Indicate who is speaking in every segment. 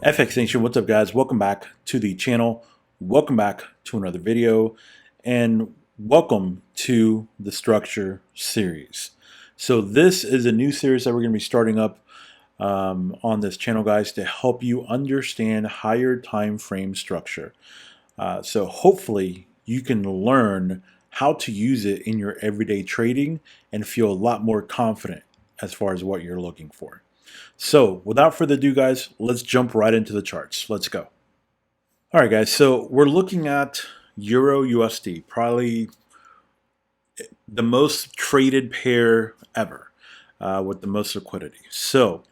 Speaker 1: FX Nation, what's up guys? Welcome back to the channel. Welcome back to another video and welcome to the structure series. So this is a new series that we're going to be starting up on this channel, guys, to help you understand higher time frame structure. So hopefully you can learn how to use it in your everyday trading and feel a lot more confident as far as what you're looking for. So without further ado, guys, let's jump right into the charts. Let's go. All right, guys, so we're looking at Euro USD, probably the most traded pair ever with the most liquidity. So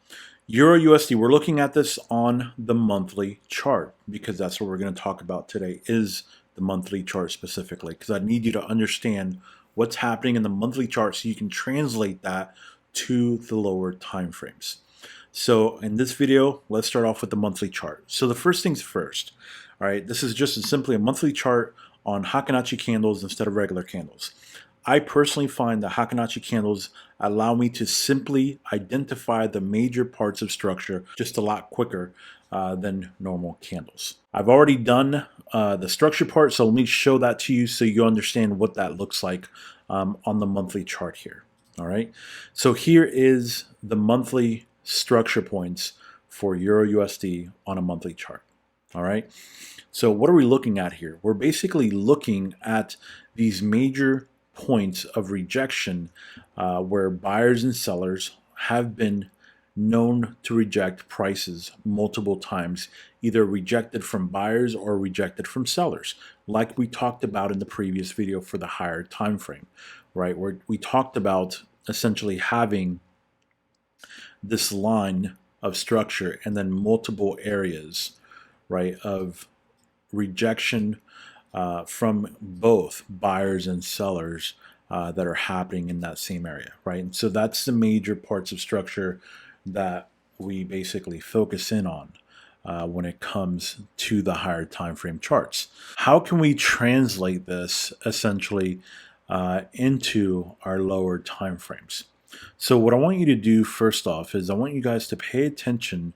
Speaker 1: Euro USD, we're looking at this on the monthly chart because that's what we're going to talk about today, is the monthly chart specifically, because I need you to understand what's happening in the monthly chart so you can translate that to the lower time frames. So in this video, let's start off with the monthly chart. So the first things first, all right, this is just simply a monthly chart on Heikin-Achi candles instead of regular candles. I personally find that Heikin-Achi candles allow me to simply identify the major parts of structure just a lot quicker than normal candles. I've already done the structure part, so let me show that to you so you understand what that looks like on the monthly chart here. All right, so here is the monthly structure points for Euro USD on a monthly chart. All right, so what are we looking at here? We're basically looking at these major points of rejection where buyers and sellers have been known to reject prices multiple times, either rejected from buyers or rejected from sellers, like we talked about in the previous video for the higher time frame, right? Where we talked about essentially having this line of structure and then multiple areas, right, of rejection from both buyers and sellers that are happening in that same area, right? And so that's the major parts of structure that we basically focus in on when it comes to the higher time frame charts. How can we translate this essentially into our lower time frames? So what I want you to do first off is I want you guys to pay attention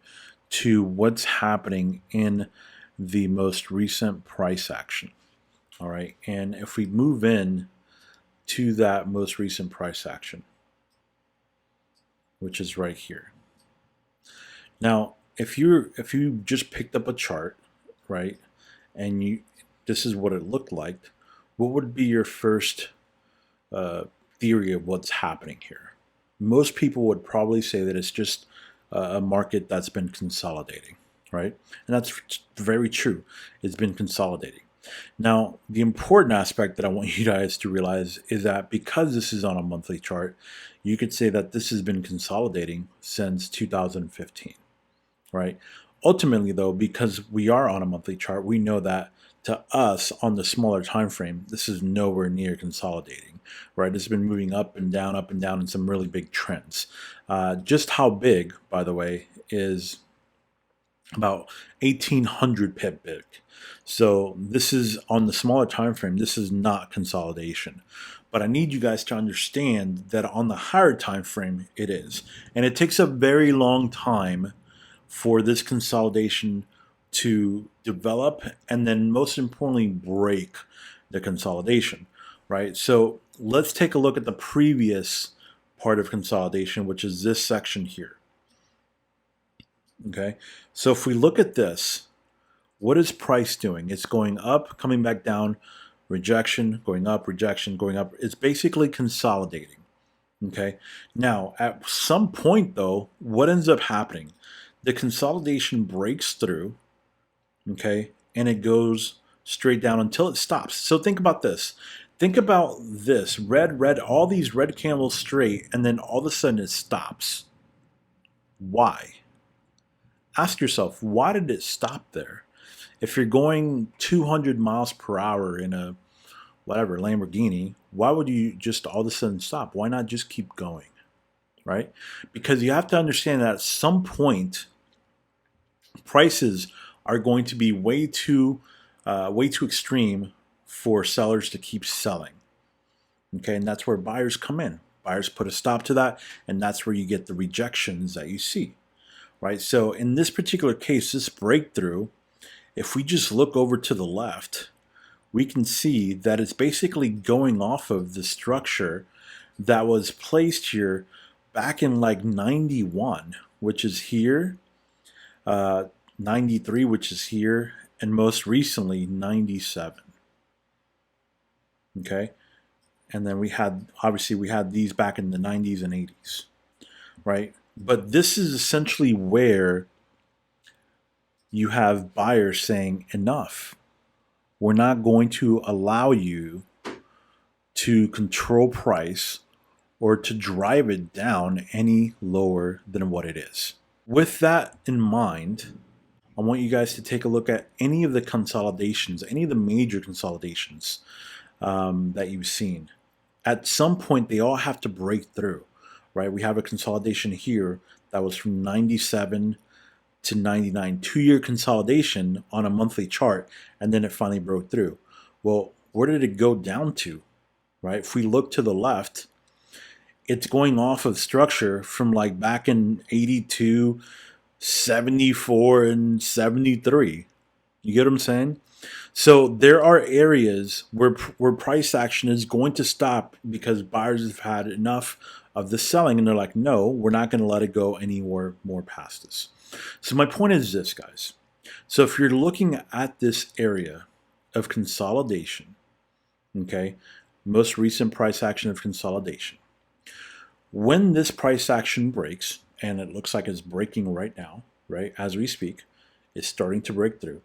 Speaker 1: to what's happening in the most recent price action. All right, and if we move in to that most recent price action, which is right here. Now, if you just picked up a chart, right, and this is what it looked like, what would be your first theory of what's happening here? Most people would probably say that it's just a market that's been consolidating, right? And that's very true. It's been consolidating. Now, the important aspect that I want you guys to realize is that because this is on a monthly chart, you could say that this has been consolidating since 2015, right? Ultimately, though, because we are on a monthly chart, we know that to us on the smaller time frame, this is nowhere near consolidating, right? It's been moving up and down in some really big trends. Just how big, by the way, is about 1,800 pip big. So this is on the smaller time frame. This is not consolidation, but I need you guys to understand that on the higher time frame, it is, and it takes a very long time for this consolidation to develop and then most importantly break the consolidation, right? So let's take a look at the previous part of consolidation, which is this section here. Okay, so if we look at this, what is price doing? It's going up, coming back down, rejection, going up, rejection, going up. It's basically consolidating. Okay, now at some point though, what ends up happening? The consolidation breaks through, okay, and it goes straight down until it stops. So think about this. Think about this, red, all these red candles straight, and then all of a sudden it stops. Why? Ask yourself, why did it stop there? If you're going 200 miles per hour in a whatever Lamborghini, why would you just all of a sudden stop? Why not just keep going, right? Because you have to understand that at some point, prices are going to be way too extreme for sellers to keep selling. Okay, and that's where buyers come in. Buyers put a stop to that, and that's where you get the rejections that you see. right? So in this particular case, this breakthrough, if we just look over to the left, we can see that it's basically going off of the structure that was placed here back in like 91, which is here, 93, which is here, and most recently 97. Okay, and then we had, obviously we had these back in the 90s and 80s, right? But this is essentially where you have buyers saying enough. We're not going to allow you to control price or to drive it down any lower than what it is. With that in mind, I want you guys to take a look at any of the consolidations, any of the major consolidations that you've seen. At some point, they all have to break through, right? We have a consolidation here that was from 97 to 99, 2-year consolidation on a monthly chart, and then it finally broke through. Well, where did it go down to, right? If we look to the left, it's going off of structure from like back in 82, 74, and 73. You get what I'm saying? So there are areas where price action is going to stop because buyers have had enough of the selling, and they're like, no, we're not going to let it go anywhere more past this. So my point is this, guys. So if you're looking at this area of consolidation, okay, most recent price action of consolidation, when this price action breaks, and it looks like it's breaking right now, right, as we speak, it's starting to break through.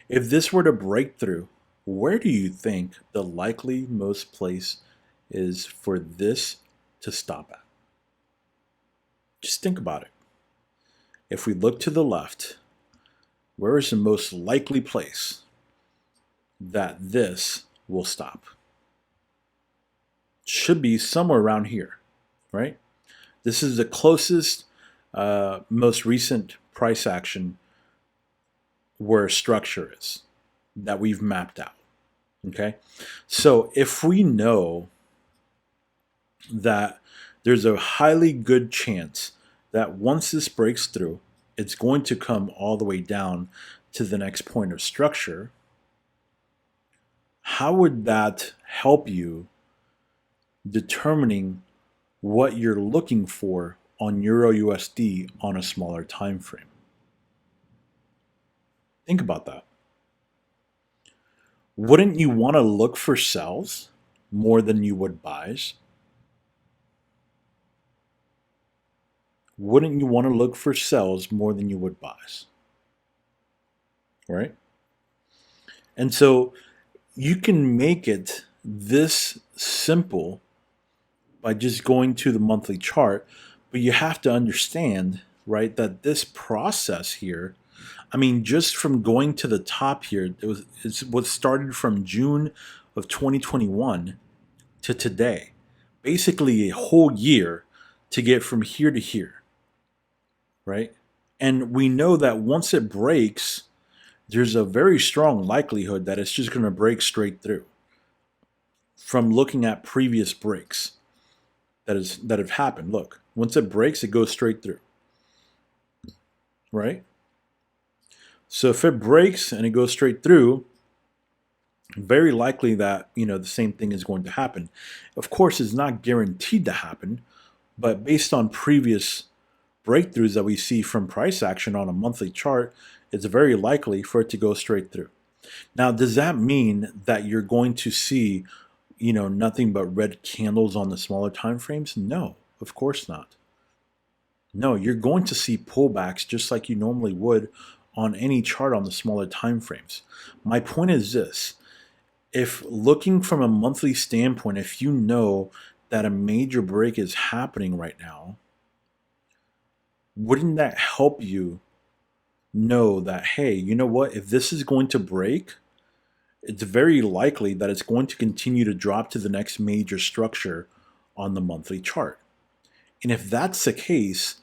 Speaker 1: If this were to break through, where do you think the likely most place is for this to stop at? Just think about it. If we look to the left, where is the most likely place that this will stop? Should be somewhere around here, right? This is the closest, most recent price action where structure is that we've mapped out. Okay, so if we know that there's a highly good chance that once this breaks through, it's going to come all the way down to the next point of structure, how would that help you determining what you're looking for on Euro USD on a smaller time frame? Think about that. Wouldn't you want to look for sells more than you would buys? Wouldn't you want to look for sells more than you would buys? Right? And so you can make it this simple by just going to the monthly chart, but you have to understand, right, that this process here, I mean, just from going to the top here, it's what started from June of 2021 to today, basically a whole year to get from here to here. Right? And we know that once it breaks, there's a very strong likelihood that it's just going to break straight through from looking at previous breaks that have happened. Look, once it breaks, it goes straight through. Right? So if it breaks and it goes straight through, very likely that, the same thing is going to happen. Of course, it's not guaranteed to happen, but based on previous breakthroughs that we see from price action on a monthly chart, it's very likely for it to go straight through. Now, does that mean that you're going to see, nothing but red candles on the smaller time frames? No, of course not. No, you're going to see pullbacks just like you normally would on any chart on the smaller time frames. My point is this: if looking from a monthly standpoint, if you know that a major break is happening right now, wouldn't that help you know that, hey, you know what, if this is going to break, it's very likely that it's going to continue to drop to the next major structure on the monthly chart. And if that's the case,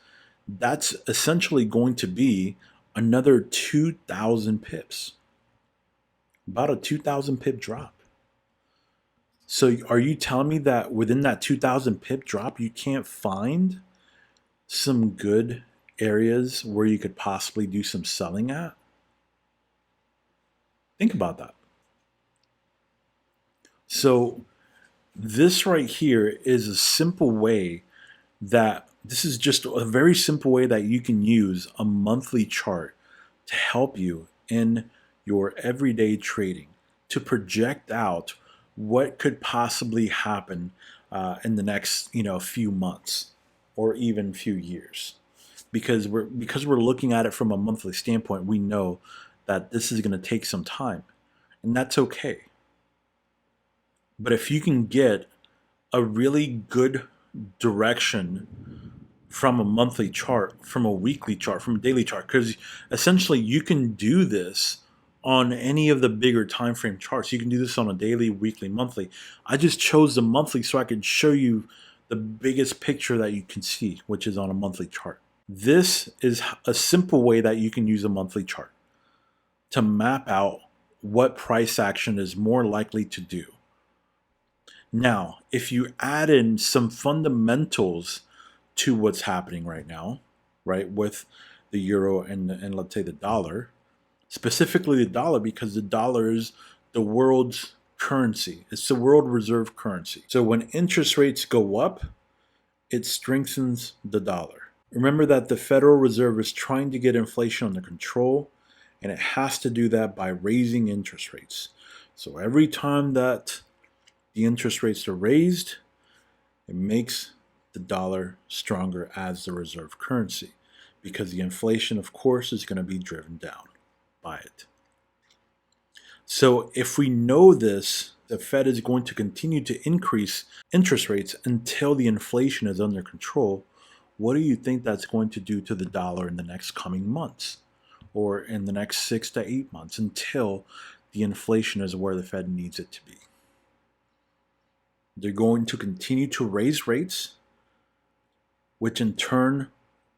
Speaker 1: that's essentially going to be another 2,000 pips, about a 2,000 pip drop. So are you telling me that within that 2,000 pip drop, you can't find some good areas where you could possibly do some selling at? Think about that. So this right here is a simple way that this is just a very simple way that you can use a monthly chart to help you in your everyday trading to project out what could possibly happen in the next few months or even few years. Because we're looking at it from a monthly standpoint, we know that this is going to take some time, and that's okay. But if you can get a really good direction from a monthly chart, from a weekly chart, from a daily chart, because essentially you can do this on any of the bigger time frame charts. You can do this on a daily, weekly, monthly. I just chose the monthly so I could show you the biggest picture that you can see, which is on a monthly chart. This is a simple way that you can use a monthly chart to map out what price action is more likely to do. Now, if you add in some fundamentals to what's happening right now, right, with the euro and let's say the dollar, specifically the dollar, because the dollar is the world's currency. It's the world reserve currency. So when interest rates go up, it strengthens the dollar. Remember that the Federal Reserve is trying to get inflation under control, and it has to do that by raising interest rates. So every time that the interest rates are raised, it makes the dollar stronger as the reserve currency, because the inflation, of course, is going to be driven down by it. So if we know this, the Fed is going to continue to increase interest rates until the inflation is under control. What do you think that's going to do to the dollar in the next coming months, or in the next 6 to 8 months, until the inflation is where the Fed needs it to be? They're going to continue to raise rates, which in turn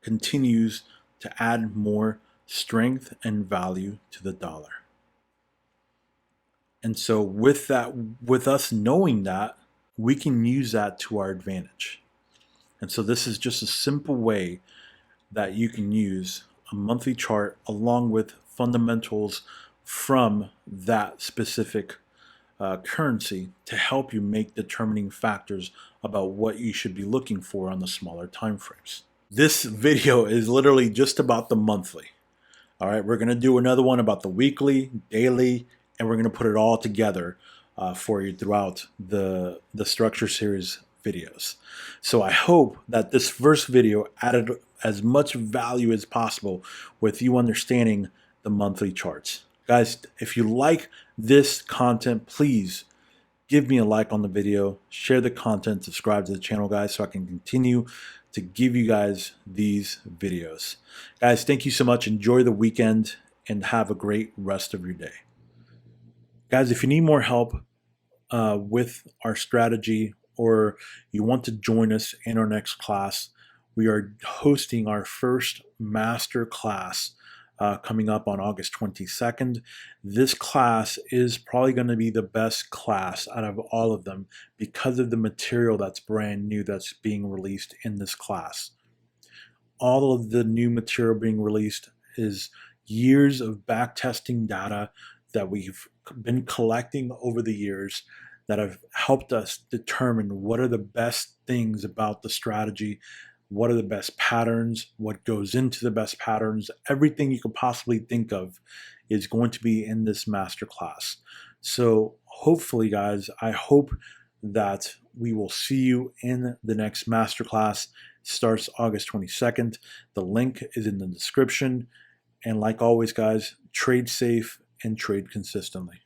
Speaker 1: continues to add more strength and value to the dollar. And so with that, with us knowing that, we can use that to our advantage. And so this is just a simple way that you can use a monthly chart along with fundamentals from that specific currency to help you make determining factors about what you should be looking for on the smaller time frames. This video is literally just about the monthly. All right, we're going to do another one about the weekly, daily, and we're going to put it all together for you throughout the structure series videos. So I hope that this first video added as much value as possible with you understanding the monthly charts. Guys, if you like this content, please give me a like on the video, share the content, subscribe to the channel, guys, so I can continue to give you guys these videos. Guys, thank you so much. Enjoy the weekend and have a great rest of your day. Guys, if you need more help with our strategy, or you want to join us in our next class, we are hosting our first master class coming up on August 22nd. This class is probably going to be the best class out of all of them because of the material that's brand new that's being released in this class. All of the new material being released is years of backtesting data that we've been collecting over the years that have helped us determine what are the best things about the strategy, what are the best patterns, what goes into the best patterns. Everything you could possibly think of is going to be in this masterclass. So hopefully, guys, I hope that we will see you in the next masterclass. It starts August 22nd. The link is in the description. And like always, guys, trade safe and trade consistently.